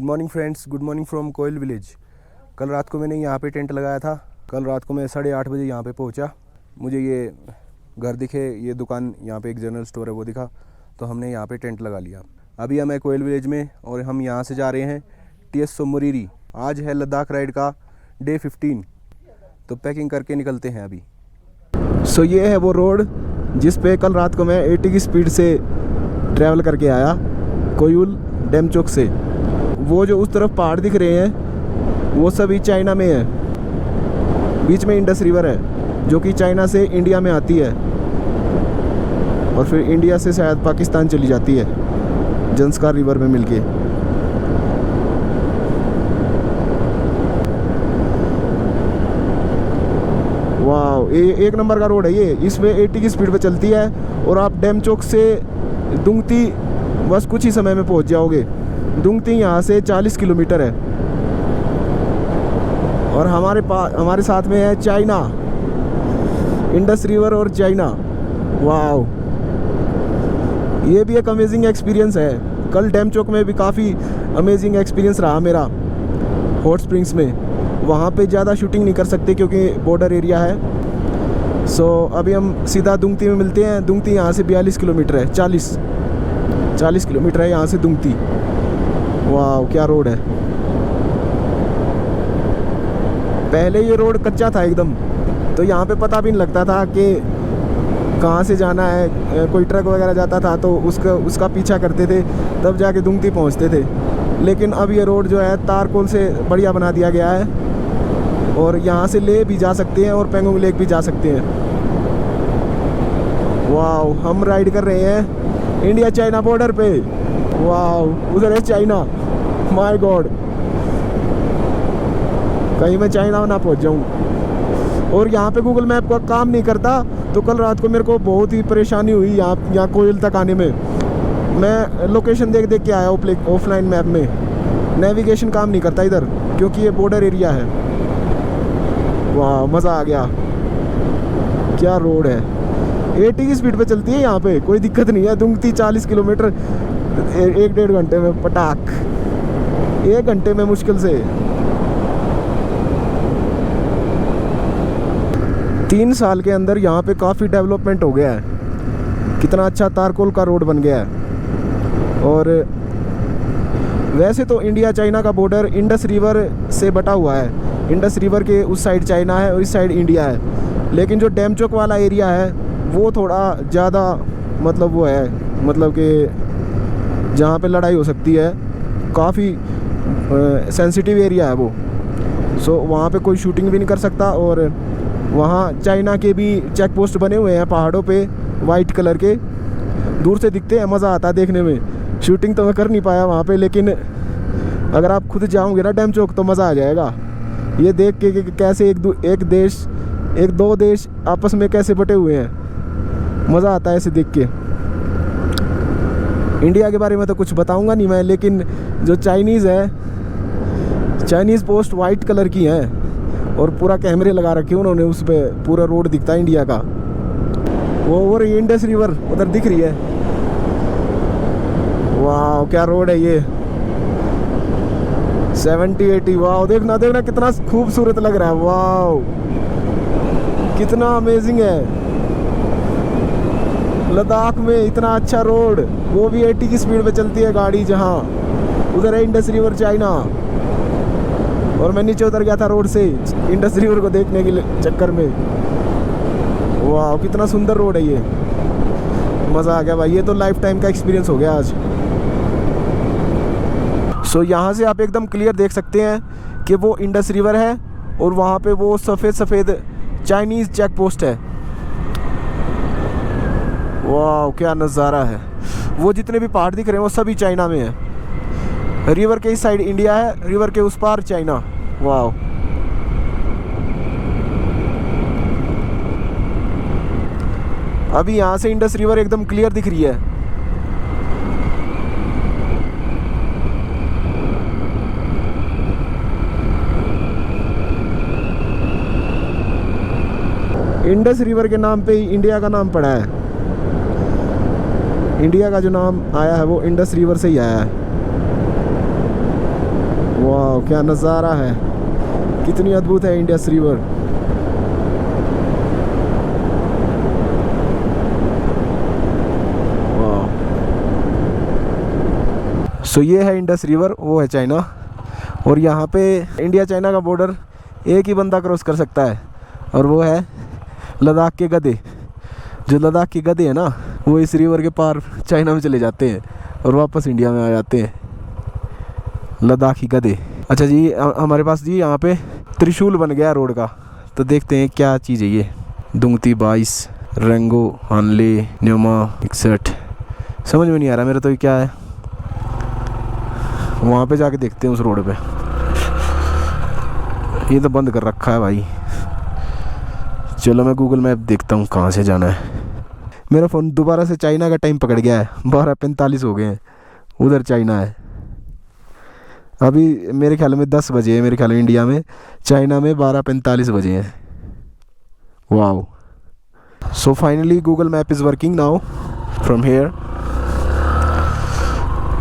Good morning friends, good morning from Koyal village. कल रात को मैंने यहाँ पे टेंट लगाया था। कल रात को मैं 8:30 बजे यहाँ पे पहुँचा। मुझे ये घर दिखे, ये दुकान यहाँ पे एक जनरल स्टोर है वो दिखा, तो हमने यहाँ पे टेंट लगा लिया। अभी हम हैं कोयल विलेज में और हम यहाँ से जा रहे हैं TS सोमोरीरी। आज है लद्दाख राइड का डे 15, तो पैकिंग करके निकलते हैं अभी। सो ये है वो रोड जिस पे कल रात को मैं 80 की स्पीड से ट्रैवल करके आया कोयल डेमचोक से। वो जो उस तरफ पहाड़ दिख रहे हैं वो सभी चाइना में है। बीच में इंडस रिवर है जो कि चाइना से इंडिया में आती है और फिर इंडिया से शायद पाकिस्तान चली जाती है जंस्कार रिवर में मिलके। वाह, ये एक नंबर का रोड है ये। इसमें 80 की स्पीड पे चलती है और आप डेमचोक से दुंगती बस कुछ ही समय में पहुंच जाओगे। दुंगती यहाँ से 40 किलोमीटर है और हमारे साथ में है चाइना, इंडस रिवर और चाइना। वाह, ये भी एक अमेजिंग एक्सपीरियंस है। कल डेमचोक में भी काफ़ी अमेजिंग एक्सपीरियंस रहा मेरा हॉट स्प्रिंग्स में। वहाँ पे ज़्यादा शूटिंग नहीं कर सकते क्योंकि बॉर्डर एरिया है। सो अभी हम सीधा दुंगती में मिलते हैं। दुंगती यहाँ से 42 किलोमीटर है, 40 किलोमीटर है यहाँ से दुंगती। वाह, क्या रोड है। पहले ये रोड कच्चा था एकदम, तो यहाँ पे पता भी नहीं लगता था कि कहाँ से जाना है। कोई ट्रक वगैरह जाता था तो उसका पीछा करते थे, तब जाके दुंगती पहुँचते थे। लेकिन अब ये रोड जो है तारकोल से बढ़िया बना दिया गया है और यहाँ से ले भी जा सकते हैं और पेंगोंग लेक भी जा सकते हैं। वाह, हम राइड कर रहे हैं इंडिया चाइना बॉर्डर पे। वाह, उधर है चाइना। माय गॉड, कहीं मैं चाइना ना पहुंच जाऊं। और यहाँ पे गूगल मैप का काम नहीं करता, तो कल रात को मेरे को बहुत ही परेशानी हुई यहाँ कोयल तक आने में। मैं लोकेशन देख के आया ऑफलाइन मैप में। नेविगेशन काम नहीं करता इधर क्योंकि ये बॉर्डर एरिया है। वाह, मज़ा आ गया। क्या रोड है, 80 की स्पीड पे चलती है यहाँ पे, कोई दिक्कत नहीं है। दुंगती 40 किलोमीटर 1-1.5 घंटे में पटाख, 1 घंटे में मुश्किल से। 3 साल के अंदर यहाँ पे काफ़ी डेवलपमेंट हो गया है। कितना अच्छा तारकोल का रोड बन गया है। और वैसे तो इंडिया चाइना का बॉर्डर इंडस रिवर से बटा हुआ है। इंडस रिवर के उस साइड चाइना है और इस साइड इंडिया है। लेकिन जो डेमचोक वाला एरिया है वो थोड़ा ज़्यादा मतलब वो है, मतलब कि जहाँ पे लड़ाई हो सकती है, काफ़ी सेंसिटिव एरिया है वो। सो वहाँ पे कोई शूटिंग भी नहीं कर सकता। और वहाँ चाइना के भी चेक पोस्ट बने हुए हैं पहाड़ों पे, वाइट कलर के, दूर से दिखते हैं, मज़ा आता है देखने में। शूटिंग तो मैं कर नहीं पाया वहाँ पे, लेकिन अगर आप खुद जाओगे ना डेमचोक तो मज़ा आ जाएगा ये देख के कि कैसे एक दो देश आपस में कैसे बटे हुए हैं। मज़ा आता है ऐसे देख के। इंडिया के बारे में तो कुछ बताऊंगा नहीं मैं, लेकिन जो चाइनीज़ है, चाइनीज़ पोस्ट वाइट कलर की हैं और पूरा कैमरे लगा रखे उन्होंने, उस पर पूरा रोड दिखता है इंडिया का। वो और ये इंडस रिवर उधर दिख रही है। वाह, क्या रोड है ये, 70-80। वाह, देखना कितना खूबसूरत लग रहा है। वाह, कितना अमेजिंग है। लद्दाख में इतना अच्छा रोड, वो भी 80 की स्पीड पे चलती है गाड़ी। जहाँ उधर है इंडस रिवर चाइना, और मैं नीचे उतर गया था रोड से इंडस रिवर को देखने के चक्कर में। वाह, कितना सुंदर रोड है ये। मज़ा आ गया भाई, ये तो लाइफ टाइम का एक्सपीरियंस हो गया आज। सो यहाँ से आप एकदम क्लियर देख सकते हैं कि वो इंडस रिवर है और वहाँ पे वो सफ़ेद चाइनीज़ चेक पोस्ट है। वाह, क्या नज़ारा है। वो जितने भी पहाड़ दिख रहे हैं वो सभी चाइना में है। रिवर के इस साइड इंडिया है, रिवर के उस पार चाइना। वाह, अभी यहाँ से इंडस रिवर एकदम क्लियर दिख रही है। इंडस रिवर के नाम पे ही इंडिया का नाम पड़ा है। इंडिया का जो नाम आया है वो इंडस रिवर से ही आया है। वाह क्या नज़ारा है, कितनी अद्भुत है इंडस रिवर। वाह। सो ये है इंडस रिवर, वो है चाइना। और यहाँ पे इंडिया चाइना का बॉर्डर एक ही बंदा क्रॉस कर सकता है, और वो है लद्दाख के गधे। जो लद्दाख के गधे हैं ना, वो इस रिवर के पार चाइना में चले जाते हैं और वापस इंडिया में आ जाते हैं, लद्दाखी गधे। अच्छा जी, हमारे पास जी यहाँ पे त्रिशूल बन गया रोड का, तो देखते हैं क्या चीज़ है ये। दुंगती 22, रेंगो, हानले, न्योमा 61, समझ में नहीं आ रहा मेरा तो ये क्या है। वहाँ पे जाके देखते हैं उस रोड पे। ये तो बंद कर रखा है भाई। चलो मैं गूगल मैप देखता हूँ कहाँ से जाना है। मेरा फ़ोन दोबारा से चाइना का टाइम पकड़ गया है, 12:45 हो गए हैं, उधर चाइना है। अभी मेरे ख्याल में 10 बजे है, मेरे ख्याल में इंडिया में, चाइना में 12:45 बजे हैं। Wow. So finally Google map is working now from here.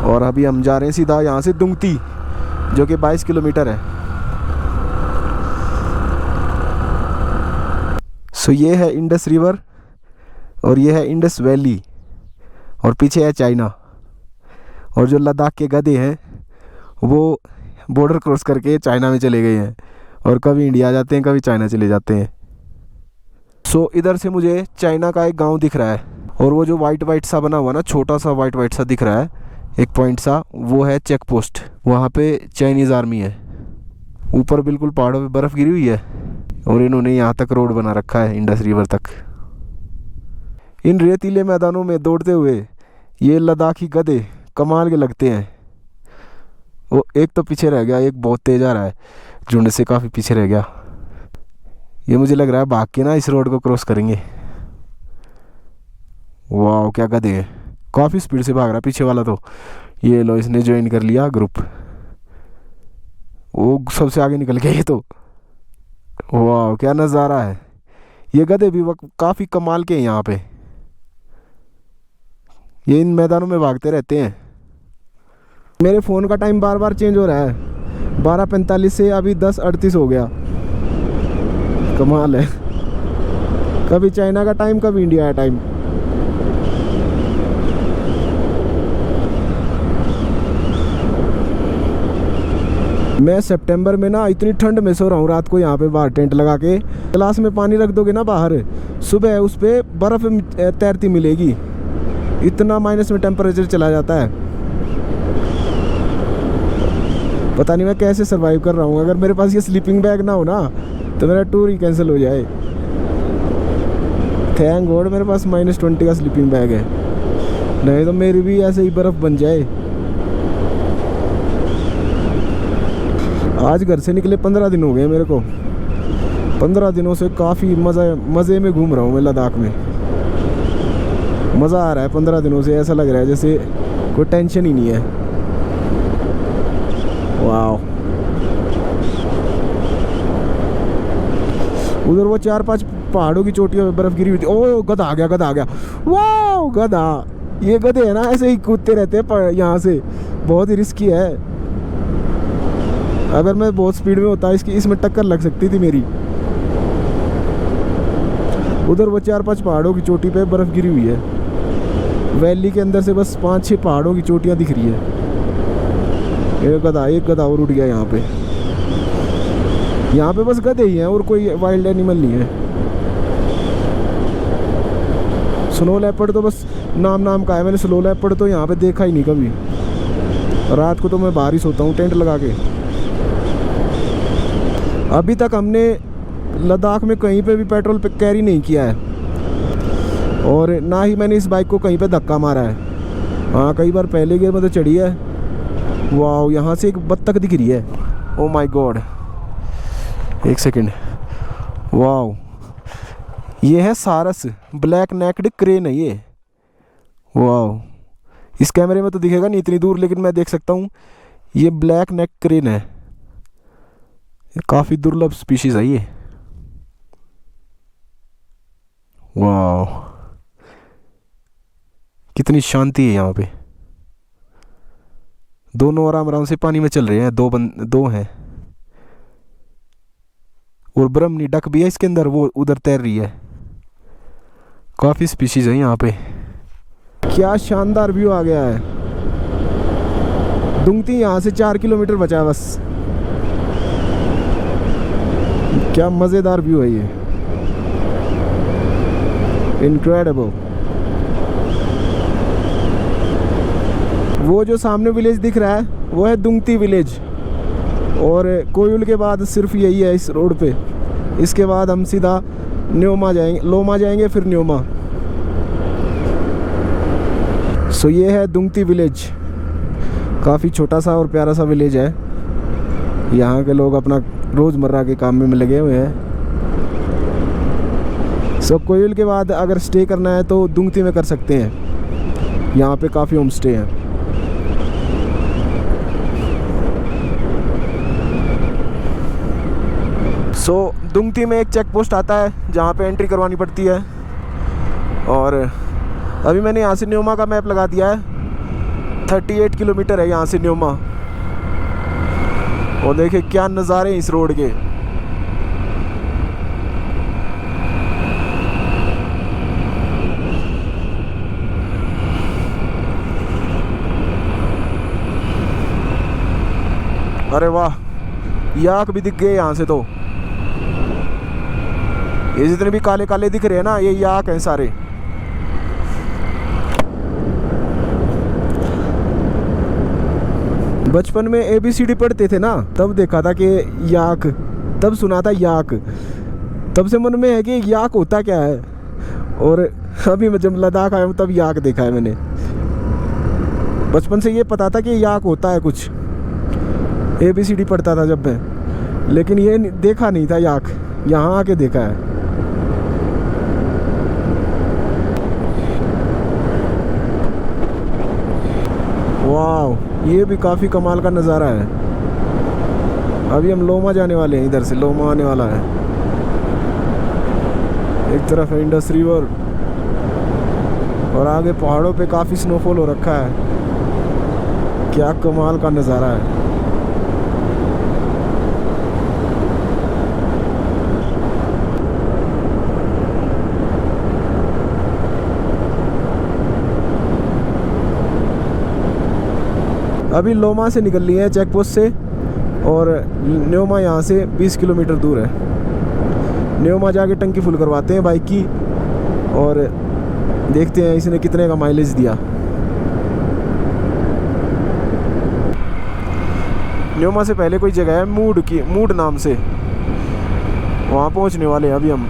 और अभी हम जा रहे हैं सीधा यहाँ से दुंगती, जो कि 22 किलोमीटर है। सो ये है इंडस रिवर और ये है इंडस वैली, और पीछे है चाइना। और जो लद्दाख के गधे हैं वो बॉर्डर क्रॉस करके चाइना में चले गए हैं, और कभी इंडिया आ जाते हैं, कभी चाइना चले जाते हैं। सो इधर से मुझे चाइना का एक गांव दिख रहा है, और वो जो वाइट वाइट सा बना हुआ ना, छोटा सा वाइट वाइट सा दिख रहा है, एक पॉइंट सा, वो है चेक पोस्ट। वहाँ पे चाइनीज़ आर्मी है। ऊपर बिल्कुल पहाड़ों पे बर्फ़ गिरी हुई है, और इन्होंने यहाँ तक रोड बना रखा है इंडस रिवर तक। इन रेतीले मैदानों में दौड़ते हुए ये लद्दाखी गधे कमाल के लगते हैं। वो एक तो पीछे रह गया, एक बहुत तेज आ रहा है, झुंड से काफ़ी पीछे रह गया। ये मुझे लग रहा है भाग के ना इस रोड को क्रॉस करेंगे। वाह क्या गधे हैं, काफ़ी स्पीड से भाग रहा है पीछे वाला तो। ये लो, इसने ज्वाइन कर लिया ग्रुप, वो सबसे आगे निकल गया ये तो। वाह क्या नज़ारा है। ये गधे भी काफ़ी कमाल के हैं यहाँ पे, ये इन मैदानों में भागते रहते हैं। मेरे फ़ोन का टाइम बार बार चेंज हो रहा है, 12:45 से अभी 10:38 हो गया। कमाल है, कभी चाइना का टाइम, कभी इंडिया का टाइम। मैं सितंबर में ना इतनी ठंड में सो रहा हूँ रात को यहाँ पे बाहर टेंट लगा के। गिलास में पानी रख दोगे ना बाहर, सुबह उस पर बर्फ़ तैरती मिलेगी, इतना माइनस में टेम्परेचर चला जाता है। पता नहीं मैं कैसे सरवाइव कर रहा हूँ। अगर मेरे पास ये स्लीपिंग बैग ना हो ना, तो मेरा टूर ही कैंसिल हो जाए। थैंक गॉड मेरे पास -20 का स्लीपिंग बैग है, नहीं तो मेरी भी ऐसे ही बर्फ़ बन जाए। आज घर से निकले 15 दिन हो गए मेरे को। 15 दिनों से काफ़ी मज़े में घूम रहा हूँ मैं लद्दाख में। मज़ा आ रहा है 15 दिनों से, ऐसा लग रहा है जैसे कोई टेंशन ही नहीं है। वाह। उधर वो 4-5 पहाड़ों की चोटियों पे बर्फ़ गिरी हुई थी। ओ गधा आ गया, गधा आ गया। वाह गधा, ये गधे है ना ऐसे ही कूदते रहते हैं यहाँ से, बहुत ही रिस्की है। अगर मैं बहुत स्पीड में होता इसमें टक्कर लग सकती थी मेरी। उधर वो 4-5 पहाड़ों की चोटी पे बर्फ़ गिरी हुई है। वैली के अंदर से बस 5-6 पहाड़ों की चोटियाँ दिख रही है। एक गधा और उठ गया यहाँ पे। यहाँ पे बस गधे ही हैं और कोई वाइल्ड एनिमल नहीं है। स्नो लेपर्ड तो बस नाम का है, मैंने स्नो लेपर्ड तो यहाँ पे देखा ही नहीं कभी। रात को तो मैं बाहर ही सोता हूँ टेंट लगा के। अभी तक हमने लद्दाख में कहीं पे भी पेट्रोल पे कैरी नहीं किया है, और ना ही मैंने इस बाइक को कहीं पे धक्का मारा है। हाँ कई बार पहले गियर में तो चढ़ी है। वाह यहाँ से एक बत्तख दिख रही है। ओ माय गॉड, एक सेकंड। वाह ये है सारस ब्लैक नेक्ड क्रेन है ये। वाह इस कैमरे में तो दिखेगा नहीं इतनी दूर, लेकिन मैं देख सकता हूँ। ये ब्लैक नेक क्रेन है, काफ़ी दुर्लभ स्पीशीज़ है ये। वाह कितनी शांति है यहाँ पे। दोनों आराम आराम से पानी में चल रहे हैं, दो हैं। और ब्रह्मनी डक भी है इसके अंदर, वो उधर तैर रही है। काफ़ी स्पीशीज है यहाँ पे। क्या शानदार व्यू आ गया है। दुंगती यहाँ से 4 किलोमीटर बचा है बस। क्या मज़ेदार व्यू है ये, इनक्रेडिबल। वो जो सामने विलेज दिख रहा है वो है दुंगती विलेज, और कोयुल के बाद सिर्फ यही है इस रोड पे। इसके बाद हम सीधा न्योमा जाएंगे, लोमा जाएंगे, फिर न्योमा। सो ये है दुंगती विलेज। काफ़ी छोटा सा और प्यारा सा विलेज है। यहाँ के लोग अपना रोज़मर्रा के काम में लगे हुए हैं। सो कोयल के बाद अगर स्टे करना है तो दुंगती में कर सकते हैं। यहाँ पे काफ़ी होम स्टे हैं। सो दुंगती में एक चेक पोस्ट आता है जहाँ पे एंट्री करवानी पड़ती है। और अभी मैंने यहाँ से न्योमा का मैप लगा दिया है। 38 किलोमीटर है यहाँ से न्योमा। और देखिए क्या नज़ारे हैं इस रोड के। अरे वाह, याक भी दिख गए यहाँ से। तो ये जितने भी काले काले दिख रहे हैं ना, ये याक हैं सारे। बचपन में ABCD पढ़ते थे ना, तब देखा था कि याक, तब सुना था याक। तब से मन में है कि याक होता क्या है। और अभी मैं जब लद्दाख आया हूँ तब याक देखा है मैंने। बचपन से ये पता था कि याक होता है कुछ, ABCD पढ़ता था जब मैं, लेकिन ये देखा नहीं था याक। यहाँ आके देखा है। वाह, ये भी काफ़ी कमाल का नज़ारा है। अभी हम लोमा जाने वाले हैं, इधर से लोमा आने वाला है। एक तरफ है इंडस रिवर और आगे पहाड़ों पे काफ़ी स्नोफॉल हो रखा है। क्या कमाल का नज़ारा है। अभी लोमा से निकल लिए हैं चेक पोस्ट से, और न्योमा यहाँ से 20 किलोमीटर दूर है। न्योमा जाके टंकी फुल करवाते हैं बाइक की, और देखते हैं इसने कितने का माइलेज दिया। न्योमा से पहले कोई जगह है मूड नाम से, वहाँ पहुँचने वाले हैं अभी हम।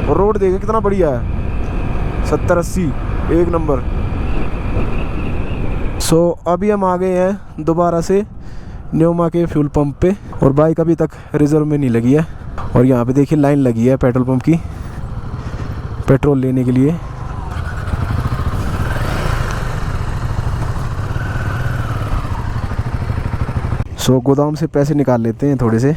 और रोड देखिए कितना बढ़िया है, 70-80 एक नंबर। सो अभी हम आ गए हैं दोबारा से न्योमा के फ्यूल पंप पे, और बाइक अभी तक रिजर्व में नहीं लगी है। और यहाँ पे देखिए लाइन लगी है पेट्रोल पंप की, पेट्रोल लेने के लिए। सो गोदाम से पैसे निकाल लेते हैं थोड़े से,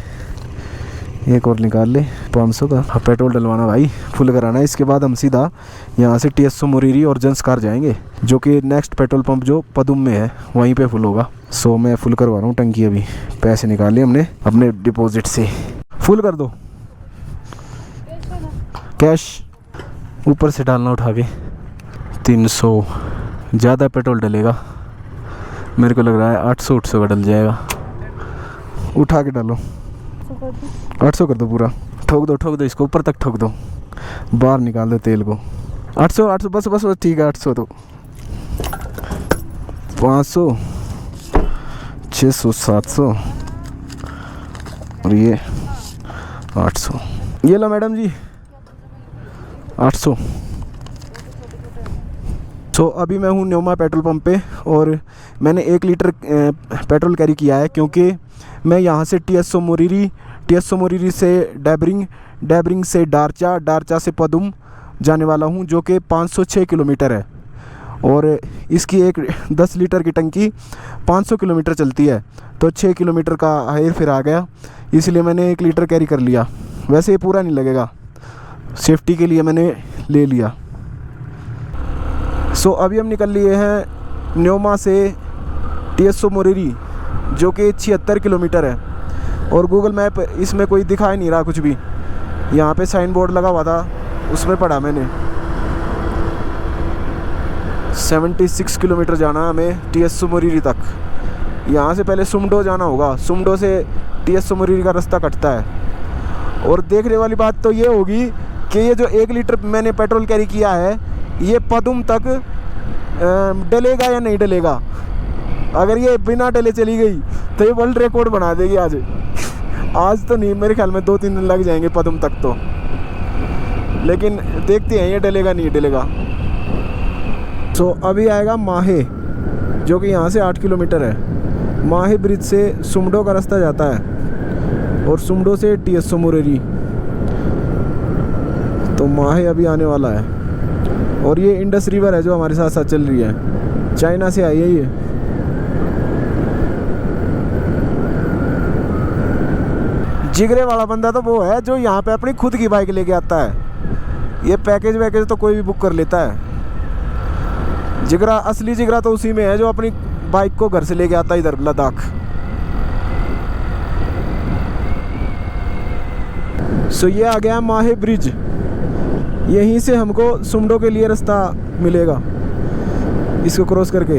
एक और निकाल ले 500 का। हाँ, पेट्रोल डलवाना भाई, फुल कराना है। इसके बाद हम सीधा यहाँ से TSO मोरीरी और जंसकार जाएंगे, जो कि नेक्स्ट पेट्रोल पंप जो पदुम में है वहीं पे फुल होगा। सो मैं फुल करवा रहा हूँ टंकी। अभी पैसे निकाले हमने अपने डिपॉजिट से। फुल कर दो, कैश ऊपर से डालना उठा के। 300 ज़्यादा पेट्रोल डलेगा, मेरे को लग रहा है 800 का डल जाएगा। उठा के डालो, 800 कर दो पूरा। ठोक दो इसको, ऊपर तक ठोक दो, बाहर निकाल दो तेल को। 800 बस ठीक है। 800 तो 500 600 700 और ये 800। ये लो मैडम जी 800। सो अभी मैं हूँ न्योमा पेट्रोल पंप पे, और मैंने 1 लीटर पेट्रोल कैरी किया है, क्योंकि मैं यहाँ से TSO मोरीरी से डैबरिंग से डारचा से पदुम जाने वाला हूँ, जो कि 506 किलोमीटर है। और इसकी एक 10 लीटर की टंकी 500 किलोमीटर चलती है, तो 6 किलोमीटर का हेर फेर आ गया, इसलिए मैंने 1 लीटर कैरी कर लिया। वैसे ये पूरा नहीं लगेगा, सेफ्टी के लिए मैंने ले लिया। सो अभी हम निकल लिए हैं न्योमा से TSO मोरेरी, जो कि 76 किलोमीटर है। और गूगल मैप इसमें कोई दिखा ही नहीं रहा कुछ भी। यहाँ पे साइन बोर्ड लगा हुआ था, उसमें पढ़ा मैंने 76 किलोमीटर जाना है हमें TSO मोरेरी तक। यहाँ से पहले सुमडो जाना होगा, सुमडो से TSO मोरेरी का रास्ता कटता है। और देखने वाली बात तो ये होगी कि ये जो 1 लीटर मैंने पेट्रोल कैरी किया है, ये पदुम तक डलेगा या नहीं डलेगा। अगर ये बिना डले चली गई तो ये वर्ल्ड रिकॉर्ड बना देगी आज तो नहीं, मेरे ख्याल में 2-3 दिन लग जाएंगे पदुम तक तो। लेकिन देखते हैं ये डलेगा नहीं डलेगा। तो अभी आएगा माहे, जो कि यहाँ से 8 किलोमीटर है। माहे ब्रिज से सुमडो का रास्ता जाता है और सुमडो से TSO मोरेरी। तो माहे अभी आने वाला है। और ये इंडस रिवर है जो हमारे साथ साथ चल रही है, चाइना से आई है ये। जिगरे वाला बंदा तो वो है जो यहाँ पे अपनी खुद की बाइक लेके आता है। ये पैकेज वैकेज तो कोई भी बुक कर लेता है। जिगरा, असली जिगरा तो उसी में है जो अपनी बाइक को घर से लेके आता है इधर लद्दाख। सो ये आ गया माहे ब्रिज। यहीं से हमको सुमडो के लिए रास्ता मिलेगा, इसको क्रॉस करके।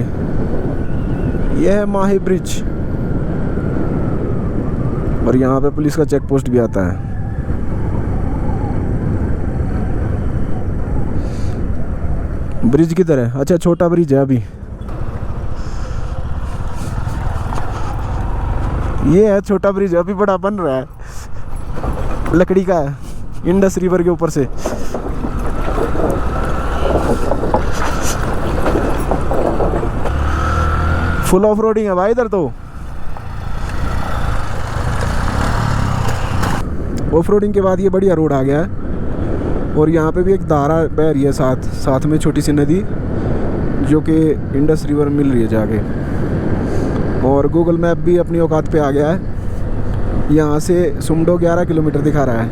यह है माहे ब्रिज और यहाँ पे पुलिस का चेक पोस्ट भी आता है। ब्रिज की तरह, अच्छा छोटा ब्रिज है अभी। ये है छोटा ब्रिज, अभी बड़ा बन रहा है, लकड़ी का है, इंडस रिवर के ऊपर से। फुल ऑफ रोडिंग है भाई इधर तो। ऑफ रोडिंग के बाद ये बढ़िया रोड आ गया है। और यहाँ पे भी एक धारा बह रही है साथ में, छोटी सी नदी जो कि इंडस रिवर मिल रही है जाके। और गूगल मैप भी अपनी औकात पे आ गया है। यहाँ से सुमडो 11 किलोमीटर दिखा रहा है,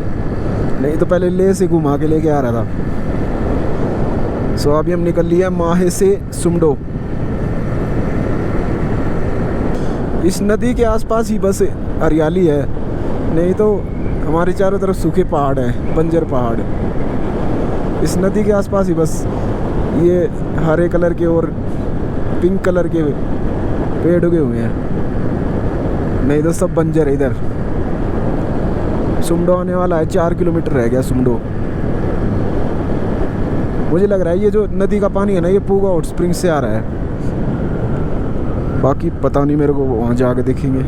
नहीं तो पहले ले से घुमा के लेके आ रहा था। सो अभी हम निकल लिए माहे से सुमडो। इस नदी के आसपास ही बस हरियाली है, नहीं तो हमारे चारों तरफ सूखे पहाड़ हैं, बंजर पहाड़। इस नदी के आसपास ही बस ये हरे कलर के और पिंक कलर के पेड़ उगे हुए हैं, नहीं तो सब बंजर है इधर। सुमडो आने वाला है, 4 किलोमीटर रह गया सुमडो। मुझे लग रहा है ये जो नदी का पानी है ना, ये पूगा हॉट स्प्रिंग से आ रहा है। बाकी पता नहीं, मेरे को वहाँ जाके देखेंगे।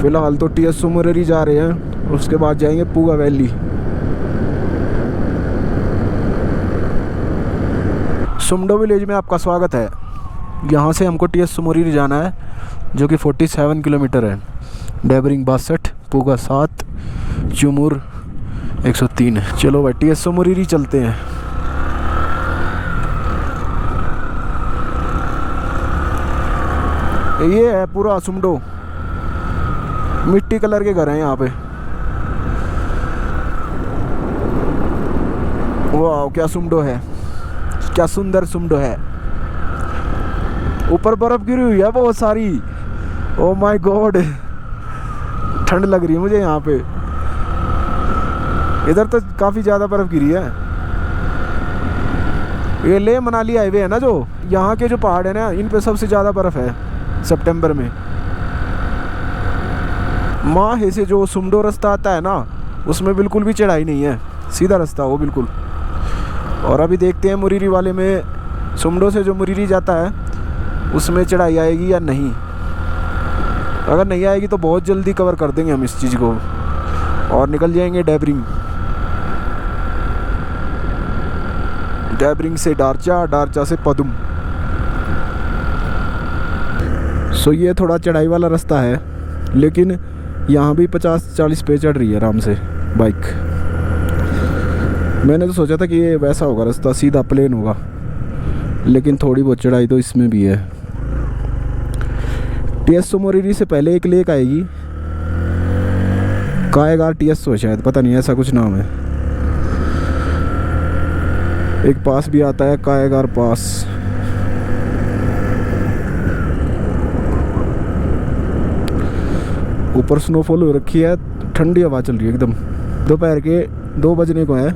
फिलहाल तो TSO मोरेरी जा रहे हैं, उसके बाद जाएंगे पूगा वैली। सुमडो विलेज में आपका स्वागत है। यहाँ से हमको TSO मोरेरी जाना है, जो कि 47 किलोमीटर है। डेबरिंग 62, पूगा 7, चुमुर 103 है। चलो भाई TSO मोरेरी चलते हैं। ये है पूरा सुमडो, मिट्टी कलर के घर हैं यहाँ पे। वाह क्या सुमडो है, क्या सुंदर सुमडो है। ऊपर बर्फ गिरी हुई है बहुत सारी। ओ माय गॉड, ठंड लग रही है मुझे यहाँ पे। इधर तो काफ़ी ज़्यादा बर्फ गिरी है। ये ले मनाली हाईवे है ना, जो यहाँ के जो पहाड़ है ना, इन पे सबसे ज़्यादा बर्फ़ है सितंबर में। माहे से जो सुमडो रास्ता आता है ना, उसमें बिल्कुल भी चढ़ाई नहीं है, सीधा रास्ता वो बिल्कुल। और अभी देखते हैं मोरेरी वाले में, सुमडो से जो मोरेरी जाता है उसमें चढ़ाई आएगी या नहीं। अगर नहीं आएगी तो बहुत जल्दी कवर कर देंगे हम इस चीज़ को और निकल जाएंगे डेबरिंग। डेबरिंग से डारचा, डारचा से पदुम। सो ये थोड़ा चढ़ाई वाला रास्ता है, लेकिन यहाँ भी 50-40 पे चढ़ रही है आराम से बाइक। मैंने तो सोचा था कि ये वैसा होगा रास्ता, सीधा प्लेन होगा, लेकिन थोड़ी बहुत चढ़ाई तो इसमें भी है। TSO मोरेरी से पहले एक लेक आएगी, कायगार TSO शायद, पता नहीं ऐसा कुछ नाम है। एक पास भी आता है, कायगार पास। ऊपर स्नोफॉल हो रखी है, ठंडी हवा चल रही है एकदम। दोपहर के 2 बजने को है।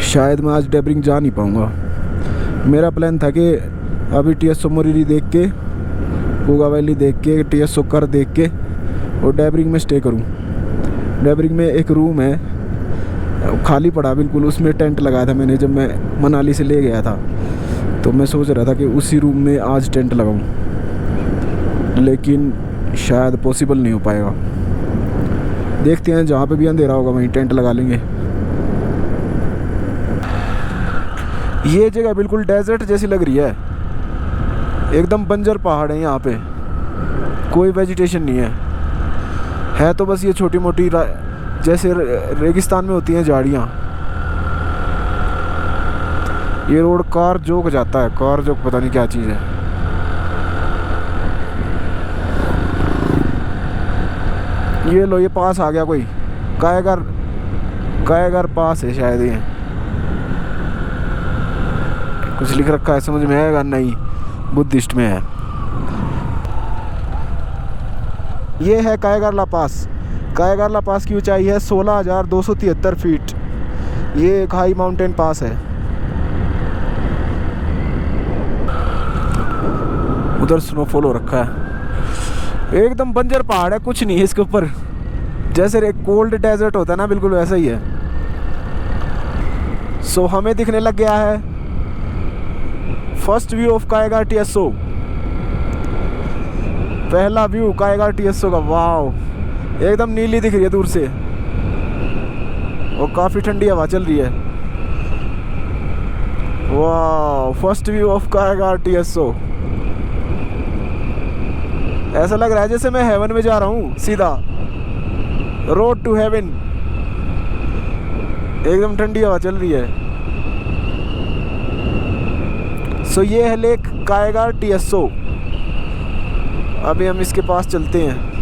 शायद मैं आज डेबरिंग जा नहीं पाऊँगा। मेरा प्लान था कि अभी TSO मोरीरी देख के, पूगा वैली देख के, TSO कर देख के और डेबरिंग में स्टे करूँ। डेबरिंग में एक रूम है खाली पड़ा बिल्कुल, उसमें टेंट लगाया था मैंने जब मैं मनाली से ले गया था। तो मैं सोच रहा था कि उसी रूम में आज टेंट लगाऊं, लेकिन शायद पॉसिबल नहीं हो पाएगा। देखते हैं, जहाँ पे भी अंधेरा होगा वहीं टेंट लगा लेंगे। ये जगह बिल्कुल डेजर्ट जैसी लग रही है, एकदम बंजर पहाड़ है यहाँ पे, कोई वेजिटेशन नहीं है तो बस ये छोटी मोटी जैसे रेगिस्तान में होती हैं झाड़ियाँ। ये रोड कार जोक जाता है, कार जोक पता नहीं क्या चीज़ है। ये लो, ये पास आ गया कोई, कायगार पास है शायद। ये कुछ लिख रखा है, समझ में आएगा नहीं, बुद्धिस्ट में है। ये है कायगार पास। कायगार पास की ऊंचाई है 16,273 फीट। ये एक हाई माउंटेन पास है। उधर स्नोफॉल हो रखा है, एकदम बंजर पहाड़ है, कुछ नहीं है इसके ऊपर। जैसे एक कोल्ड डेजर्ट होता है ना, बिल्कुल वैसा ही है। सो हमें दिखने लग गया है first view of Kyagar TSO। पहला व्यू कायगार TSO का। वाओ, एकदम नीली दिख रही है दूर से और काफ़ी ठंडी हवा चल रही है। Wow, first view of Kyagar TSO। ऐसा लग रहा है जैसे मैं हेवन में जा रहा हूँ सीधा, रोड टू हेवन। एकदम ठंडी हवा चल रही है। सो ये है लेक कायगार TSO। अभी हम इसके पास चलते हैं।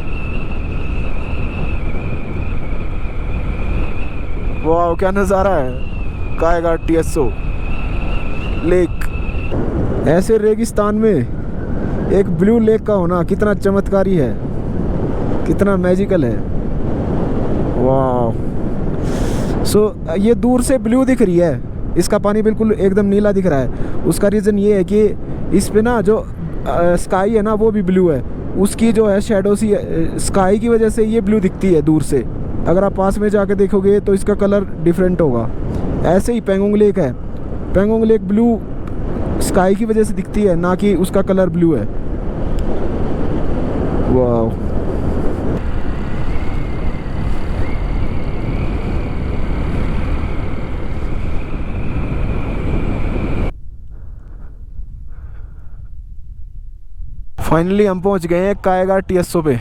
वाह, क्या नज़ारा है कायगार TSO लेक। ऐसे रेगिस्तान में एक ब्लू लेक का होना कितना चमत्कारी है, कितना मैजिकल है। वाह। सो ये दूर से ब्लू दिख रही है, इसका पानी बिल्कुल एकदम नीला दिख रहा है। उसका रीज़न ये है कि इस पे ना जो स्काई है ना वो भी ब्लू है। उसकी जो है शेडो सी स्काई की वजह से ये ब्लू दिखती है दूर से। अगर आप पास में जाके देखोगे तो इसका कलर डिफरेंट होगा। ऐसे ही पेंगोंग लेक है, पेंगोंग लेक ब्लू स्काई की वजह से दिखती है, ना कि उसका कलर ब्लू है। वाह। फाइनली हम पहुंच गए हैं कायगार TSO पे।